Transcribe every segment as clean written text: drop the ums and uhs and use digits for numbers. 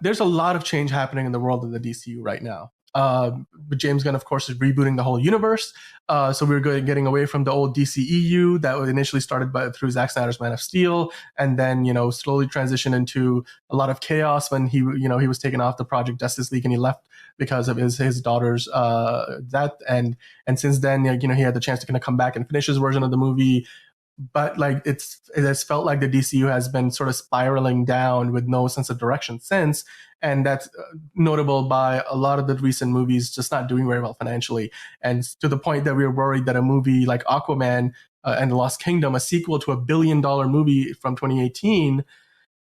there's a lot of change happening in the world of the DCU right now. But James Gunn, of course, is rebooting the whole universe. So we're getting away from the old DCEU that was initially started through Zack Snyder's Man of Steel, and then slowly transitioned into a lot of chaos when he was taken off the Project Justice League and he left because of his daughter's death. And since then, he had the chance to kind of come back and finish his version of the movie. But like it has felt like the DCU has been sort of spiraling down with no sense of direction since, and that's notable by a lot of the recent movies just not doing very well financially, and to the point that we were worried that a movie like Aquaman and the Lost Kingdom, a sequel to $1 billion movie from 2018,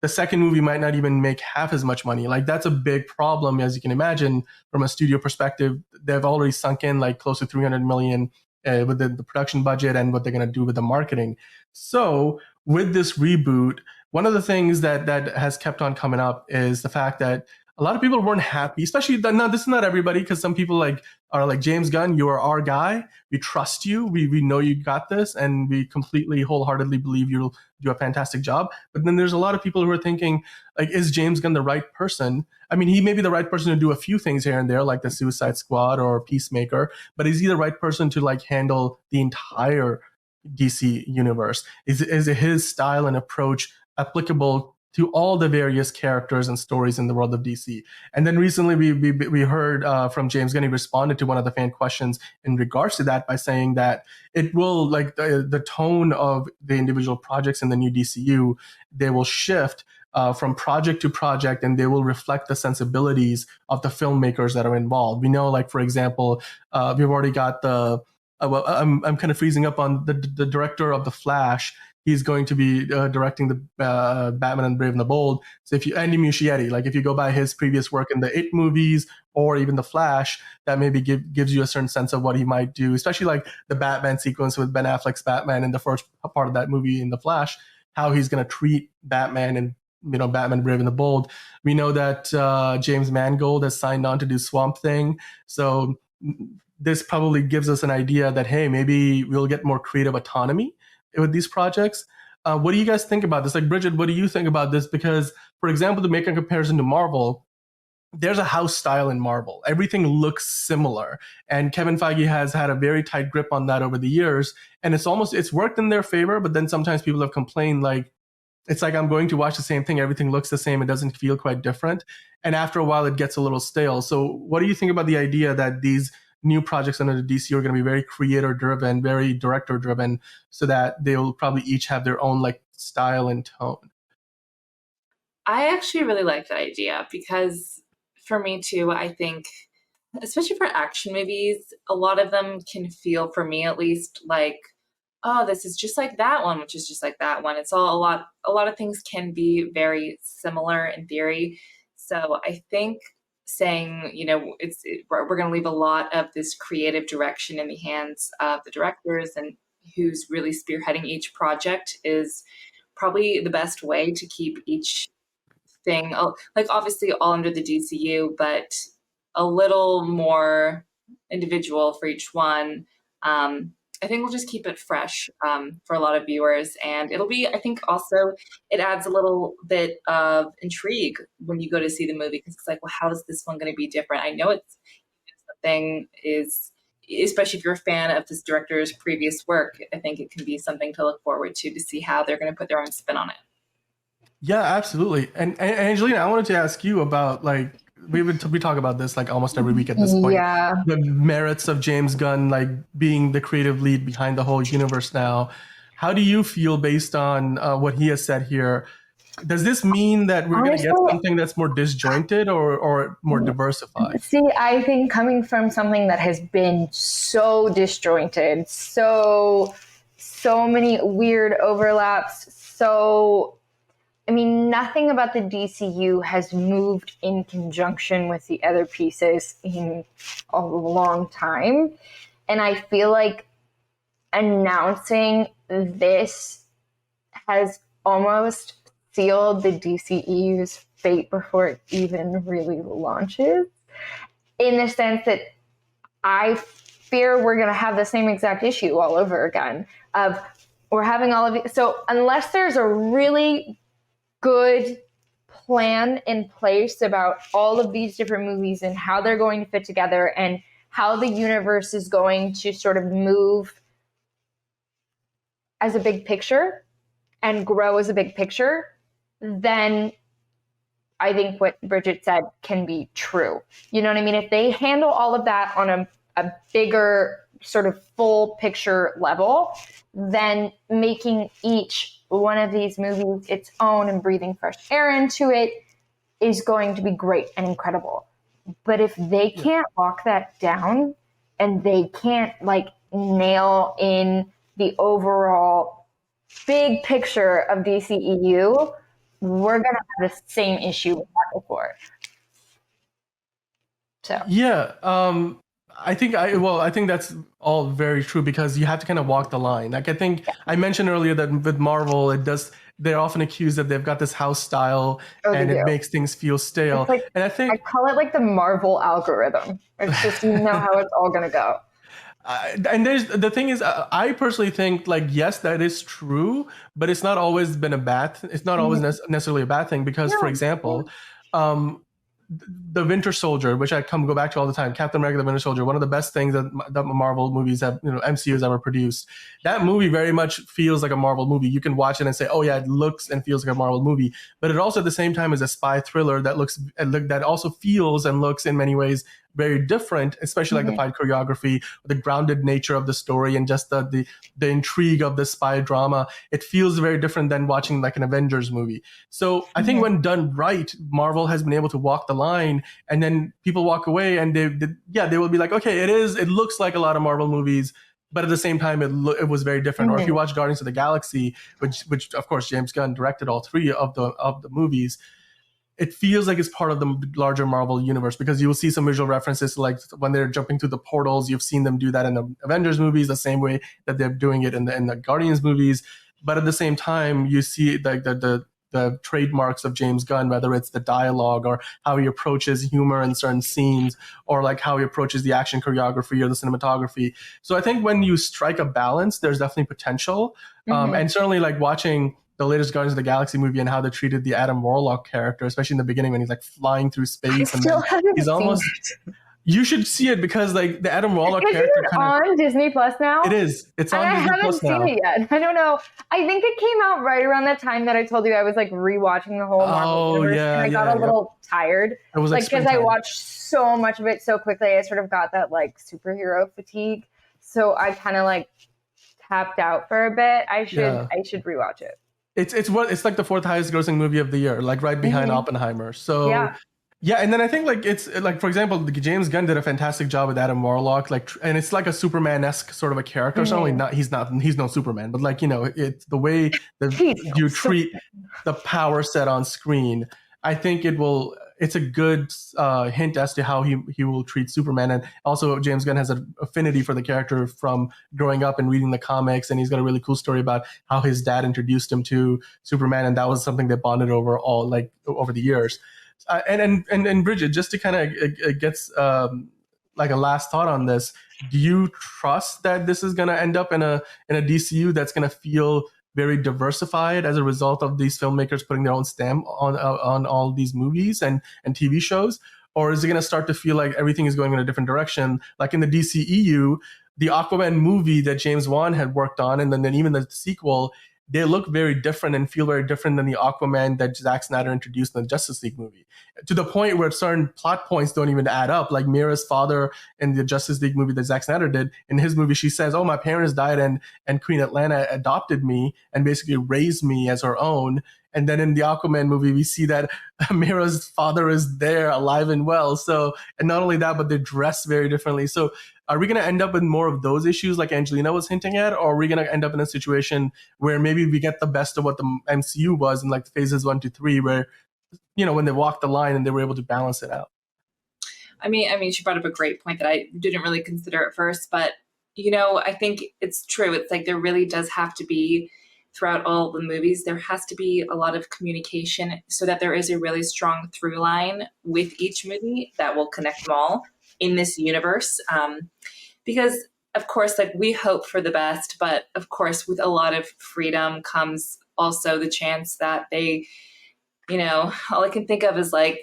the second movie might not even make half as much money. Like that's a big problem, as you can imagine, from a studio perspective. They've already sunk in like close to $300 million with the production budget and what they're going to do with the marketing. So with this reboot, one of the things that has kept on coming up is the fact that a lot of people weren't happy, especially now this is not everybody, because some people are like, James Gunn, you are our guy. We trust you. We know you got this, and we completely wholeheartedly believe you'll do a fantastic job. But then there's a lot of people who are thinking, like, is James Gunn the right person? I mean, he may be the right person to do a few things here and there, like the Suicide Squad or Peacemaker, but is he the right person to like handle the entire DC universe? Is his style and approach applicable to all the various characters and stories in the world of DC? And then recently we heard from James Gunn. He responded to one of the fan questions in regards to that by saying that it will, like the tone of the individual projects in the new DCU, they will shift from project to project, and they will reflect the sensibilities of the filmmakers that are involved. We know, like, for example, we've already got I'm kind of freezing up on the director of The Flash. He's going to be directing the Batman and Brave and the Bold. So Andy Muschietti, like if you go by his previous work in the It movies or even The Flash, that maybe gives you a certain sense of what he might do, especially like the Batman sequence with Ben Affleck's Batman in the first part of that movie in The Flash, how he's going to treat Batman and Batman Brave and the Bold. We know that James Mangold has signed on to do Swamp Thing. So this probably gives us an idea that, hey, maybe we'll get more creative autonomy with these projects. What do you guys think about this? Like, Bridget, what do you think about this? Because, for example, to make a comparison to Marvel, there's a house style in Marvel. Everything looks similar. And Kevin Feige has had a very tight grip on that over the years. And it's worked in their favor, but then sometimes people have complained, like, it's like I'm going to watch the same thing. Everything looks the same. It doesn't feel quite different. And after a while, it gets a little stale. So what do you think about the idea that these new projects under the DC are going to be very creator-driven, very director-driven, so that they'll probably each have their own like style and tone? I actually really like that idea because for me too, I think, especially for action movies, a lot of them can feel, for me at least, like, oh, this is just like that one, which is just like that one. It's all a lot of things can be very similar in theory. So I think saying, we're going to leave a lot of this creative direction in the hands of the directors and who's really spearheading each project is probably the best way to keep each thing, like obviously all under the DCU, but a little more individual for each one. I think we'll just keep it fresh for a lot of viewers. And it'll be, I think also it adds a little bit of intrigue when you go to see the movie, because it's like, well, how is this one going to be different? I know it's something is, especially if you're a fan of this director's previous work, I think it can be something to look forward to see how they're going to put their own spin on it. Yeah, absolutely. And Angelina, I wanted to ask you about, like, we talk about this like almost every week at this point. Yeah. The merits of James Gunn, like being the creative lead behind the whole universe now. How do you feel based on what he has said here? Does this mean that we're going to get something that's more disjointed or more diversified? See, I think coming from something that has been so disjointed, so many weird overlaps, nothing about the DCU has moved in conjunction with the other pieces in a long time. And I feel like announcing this has almost sealed the DCEU's fate before it even really launches, in the sense that I fear we're going to have the same exact issue all over again of we're having all of it. So unless there's a really good plan in place about all of these different movies and how they're going to fit together and how the universe is going to sort of move as a big picture and grow as a big picture, then I think what Bridget said can be true. You know what I mean? If they handle all of that on a bigger sort of full picture level, then making each one of these movies its own and breathing fresh air into it is going to be great and incredible. But if they can't lock that down and they can't like nail in the overall big picture of DCEU, we're going to have the same issue we had before. So Yeah, I think that's all very true because you have to kind of walk the line. Like I think I mentioned earlier that with Marvel, they're often accused that they've got this house style and it makes things feel stale. It's like, and I think I call it like the Marvel algorithm. It's just, you know how it's all going to go. and there's the thing is, I personally think like yes, that is true, but it's not always been a bad. It's not always necessarily a bad thing because, for example, the Winter Soldier, which I go back to all the time, Captain America: The Winter Soldier, one of the best things that Marvel movies have, MCU has ever produced. That movie very much feels like a Marvel movie. You can watch it and say, oh yeah, it looks and feels like a Marvel movie, but it also at the same time is a spy thriller that also feels and looks in many ways very different, especially like the fight choreography, the grounded nature of the story, and just the intrigue of the spy drama. It feels very different than watching like an Avengers movie. So I think when done right, Marvel has been able to walk the line, and then people walk away and they will be like, okay, it looks like a lot of Marvel movies, but at the same time it was very different. Or if you watch Guardians of the Galaxy, which of course James Gunn directed all three of the movies, it feels like it's part of the larger Marvel universe because you will see some visual references, like when they're jumping through the portals. You've seen them do that in the Avengers movies the same way that they're doing it in the Guardians movies. But at the same time, you see like the trademarks of James Gunn, whether it's the dialogue or how he approaches humor in certain scenes, or like how he approaches the action choreography or the cinematography. So I think when you strike a balance, there's definitely potential. And certainly like watching the latest Guardians of the Galaxy movie and how they treated the Adam Warlock character, especially in the beginning when he's like flying through space. And then he's almost... You should see it because like the Adam Warlock character on Disney Plus now. It is. It's on Disney Plus now. I haven't seen it yet. I don't know. I think it came out right around that time that I told you I was like rewatching the whole Marvel universe, and I got a little tired. It was like because I watched so much of it so quickly, I sort of got that like superhero fatigue. So I kind of like tapped out for a bit. I should rewatch it. It's like the fourth highest grossing movie of the year, like right behind Oppenheimer. So yeah, and then I think like it's like, for example, James Gunn did a fantastic job with Adam Warlock, like, and it's like a Superman-esque sort of a character. Certainly not, he's no Superman, but like, it's the way that you treat the power set on screen. I think it's a good hint as to how he will treat Superman. And also James Gunn has an affinity for the character from growing up and reading the comics. And he's got a really cool story about how his dad introduced him to Superman. And that was something they bonded over over the years. And Bridget, just to kind of get like a last thought on this, do you trust that this is going to end up in a DCU that's going to feel very diversified as a result of these filmmakers putting their own stamp on all these movies and TV shows? Or is it going to start to feel like everything is going in a different direction? Like in the DCEU, the Aquaman movie that James Wan had worked on, and then even the sequel, they look very different and feel very different than the Aquaman that Zack Snyder introduced in the Justice League movie, to the point where certain plot points don't even add up. Like Mira's father in the Justice League movie that Zack Snyder did, in his movie, she says, oh, my parents died and Queen Atlanta adopted me and basically raised me as her own. And then in the Aquaman movie, we see that Mira's father is there, alive and well. So, and not only that, but they dress very differently. So are we going to end up with more of those issues like Angelina was hinting at? Or are we going to end up in a situation where maybe we get the best of what the MCU was in like phases 1 to 3, where, when they walked the line and they were able to balance it out? I mean, she brought up a great point that I didn't really consider at first, but, I think it's true. It's like there really does have to be, throughout all the movies, there has to be a lot of communication so that there is a really strong through line with each movie that will connect them all in this universe. Because of course, like we hope for the best, but of course with a lot of freedom comes also the chance that they all I can think of is like,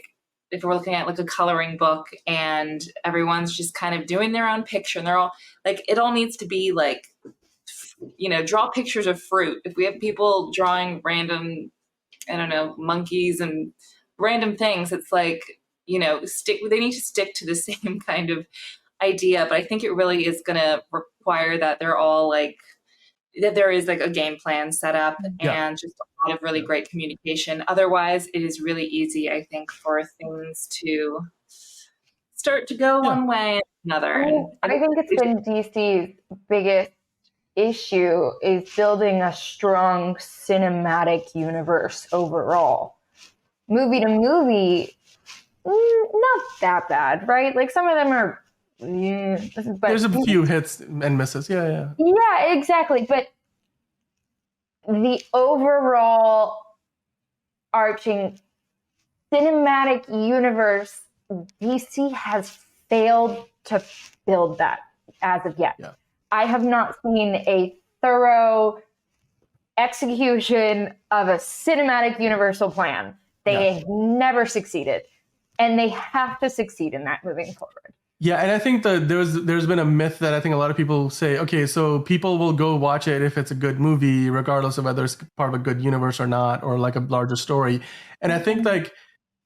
if we're looking at like a coloring book and everyone's just kind of doing their own picture and they're all like, it all needs to be like, draw pictures of fruit. If we have people drawing random, I don't know, monkeys and random things, it's like, they need to stick to the same kind of idea. But I think it really is going to require that they're all like, that there is like a game plan set up and just a lot of really great communication. Otherwise, it is really easy, I think, for things to start to go one way and another. I think it's been DC's biggest issue is building a strong cinematic universe overall. Movie to movie, not that bad, right? Like some of them are but there's a few hits and misses. Yeah, exactly. But the overall arching cinematic universe, DC has failed to build that as of yet. I have not seen a thorough execution of a cinematic universal plan. They have never succeeded, and they have to succeed in that moving forward. Yeah, and I think that there's been a myth that I think a lot of people say, okay, so people will go watch it if it's a good movie, regardless of whether it's part of a good universe or not, or like a larger story. And I think like,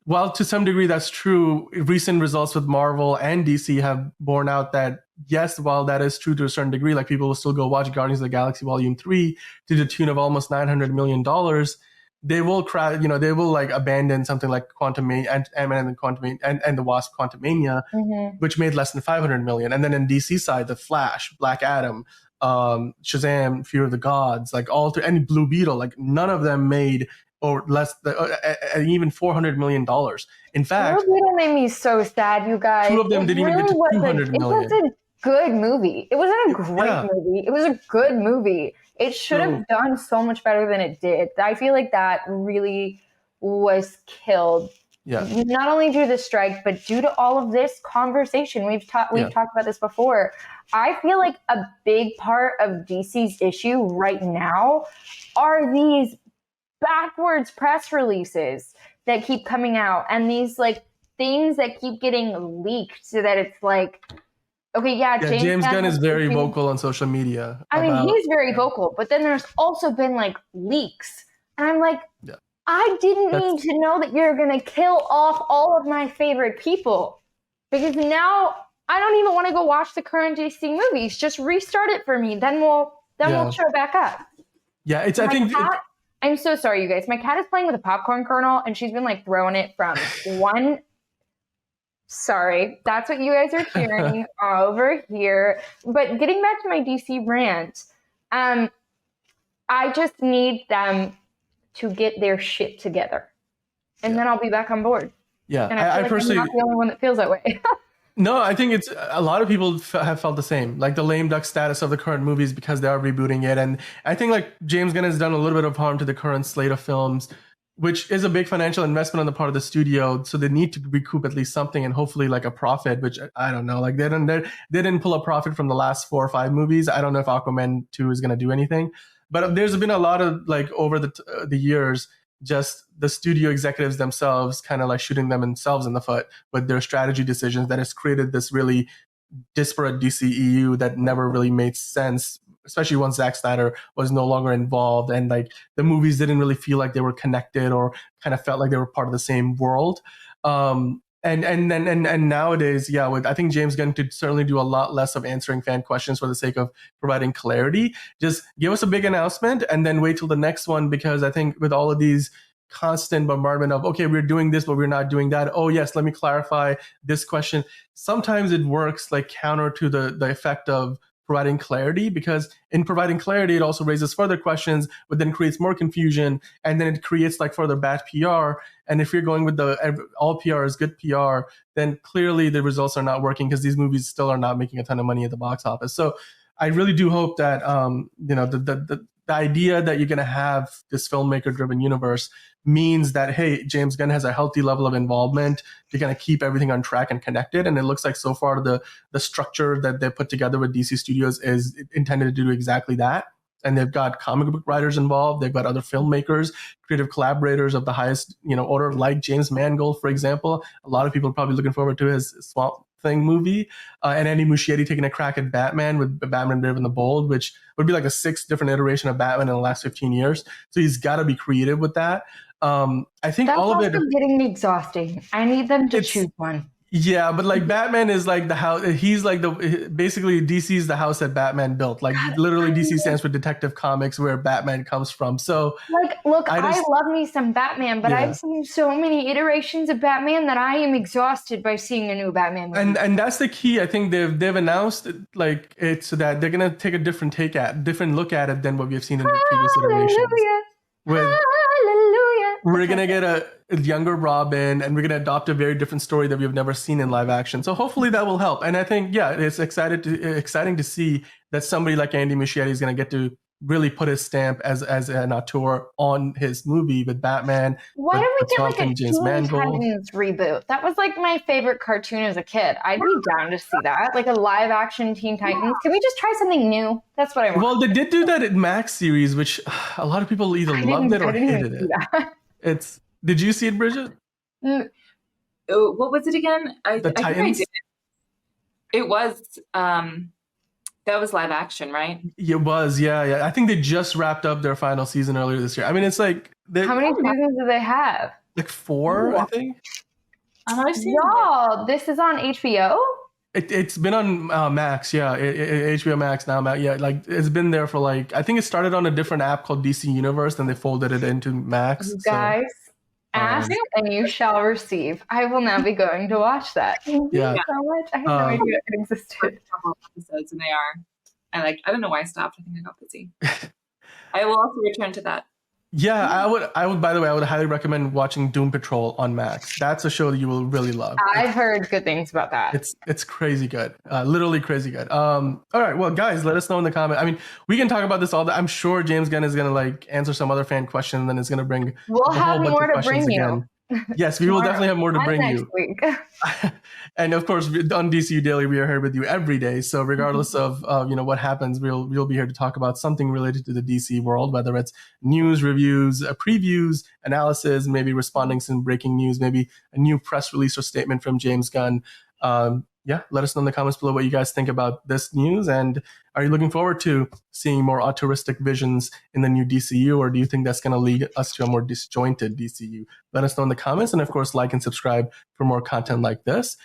while to some degree that's true, recent results with Marvel and DC have borne out that, yes, while that is true to a certain degree, like people will still go watch Guardians of the Galaxy Volume 3 to the tune of almost $900 million. They will they will like abandon something like Ant-Man and the Wasp Quantumania, which made less than 500 million. And then in DC side, The Flash, Black Adam, Shazam, Fear of the Gods, like and Blue Beetle, like none of them made or less even $400 million. In fact, Blue Beetle made me so sad, you guys. Two of them didn't even get to 200 million. It was a good movie. It wasn't a great movie. It was a good movie. It should have done so much better than it did. I feel like that really was killed. Not only due to the strike, but due to all of this conversation. We've talked about this before. I feel like a big part of DC's issue right now are these backwards press releases that keep coming out and these like things that keep getting leaked so that it's like, okay, James Gunn is very vocal on social media. I mean, he's very vocal, but then there's also been like leaks. And I'm like, I didn't need to know that you're going to kill off all of my favorite people, because now I don't even want to go watch the current DC movies. Just restart it for me. Then we'll show back up. Yeah, I'm so sorry, you guys. My cat is playing with a popcorn kernel, and she's been like throwing it from one. Sorry, that's what you guys are hearing over here. But getting back to my DC rant, I just need them to get their shit together, and then I'll be back on board. Yeah, and I personally, I'm not the only one that feels that way. No, I think it's a lot of people have felt the same, like the lame duck status of the current movies because they are rebooting it. And I think like James Gunn has done a little bit of harm to the current slate of films, which is a big financial investment on the part of the studio. So they need to recoup at least something and hopefully like a profit, which I don't know. Like they didn't pull a profit from the last 4 or 5 movies. I don't know if Aquaman 2 is going to do anything, but there's been a lot of like over the years, just the studio executives themselves kind of like shooting themselves in the foot with their strategy decisions that has created this really disparate DCEU that never really made sense, especially once Zack Snyder was no longer involved and like the movies didn't really feel like they were connected or kind of felt like they were part of the same world. And nowadays, I think James Gunn could certainly do a lot less of answering fan questions for the sake of providing clarity. Just give us a big announcement and then wait till the next one, because I think with all of these constant bombardment of, okay, we're doing this, but we're not doing that. Oh, yes, let me clarify this question. Sometimes it works like counter to the effect of providing clarity, because in providing clarity, it also raises further questions, but then creates more confusion. And then it creates like further bad PR. And if you're going with all PR is good PR, then clearly the results are not working because these movies still are not making a ton of money at the box office. So I really do hope that, the idea that you're going to have this filmmaker-driven universe means that, hey, James Gunn has a healthy level of involvement. They're going to keep everything on track and connected. And it looks like so far the structure that they put together with DC Studios is intended to do exactly that. and they've got comic book writers involved. They've got other filmmakers, creative collaborators of the highest, order, like James Mangold, for example. A lot of people are probably looking forward to his Swamp Thing movie, and Andy Muschietti taking a crack at Batman with Batman Brave and the Bold, which would be like a 6th different iteration of Batman in the last 15 years. So he's got to be creative with that. I think That's all of also it getting exhausting. I need them to choose one. Yeah, but like Batman is like the house. He's like basically DC's the house that Batman built. Like literally, DC stands for Detective Comics, where Batman comes from. So look, I love me some Batman, but Yeah. I've seen so many iterations of Batman that I am exhausted by seeing a new Batman movie. and that's the key. I think they've announced like it's that they're gonna take a different look at it than what we've seen in the previous iterations. Hallelujah. We're gonna get a younger Robin, and we're gonna adopt a very different story that we've never seen in live action. So hopefully that will help. And I think it's exciting to see that somebody like Andy Muschietti is gonna get to really put his stamp as an auteur on his movie with Batman. Why don't we get like a James Teen Mangold. Titans reboot? That was like my favorite cartoon as a kid. I'd be down to see that, like a live action Teen Titans. Can we just try something new? That's what I want. Well, they did do that in Max series, which a lot of people either loved it or hated it. Did you see it, Bridget? What was it again? I think I did. It was that was live action, right? It was, yeah. I think they just wrapped up their final season earlier this year. I mean, it's like how many seasons do they have? Like 4, I think. Y'all, this is on HBO. It's been on Max, yeah. HBO Max now, yeah. Like it's been there for like I think it started on a different app called DC Universe, then they folded it into Max. Guys, ask and you shall receive. I will now be going to watch that. Thank you so much. I had no idea it existed. A couple of episodes, and they are. I don't know why I stopped. I think I got busy. I will also return to that. Yeah, I would. By the way, I would highly recommend watching Doom Patrol on Max. That's a show that you will really love. I've heard good things about that. It's crazy good, literally crazy good. All right, well, guys, let us know in the comment. I mean, we can talk about this all day. I'm sure James Gunn is gonna like answer some other fan question, and then it's gonna bring. We'll have more to bring you. Again. Yes, we will definitely have more to bring you. Week. And of course, on DCU Daily, we are here with you every day. So regardless of what happens, we'll be here to talk about something related to the DC world, whether it's news, reviews, previews, analysis, maybe responding to some breaking news, maybe a new press release or statement from James Gunn. Let us know in the comments below what you guys think about this news, and are you looking forward to seeing more altruistic visions in the new DCU, or do you think that's going to lead us to a more disjointed DCU? Let us know in the comments, and of course, like and subscribe for more content like this.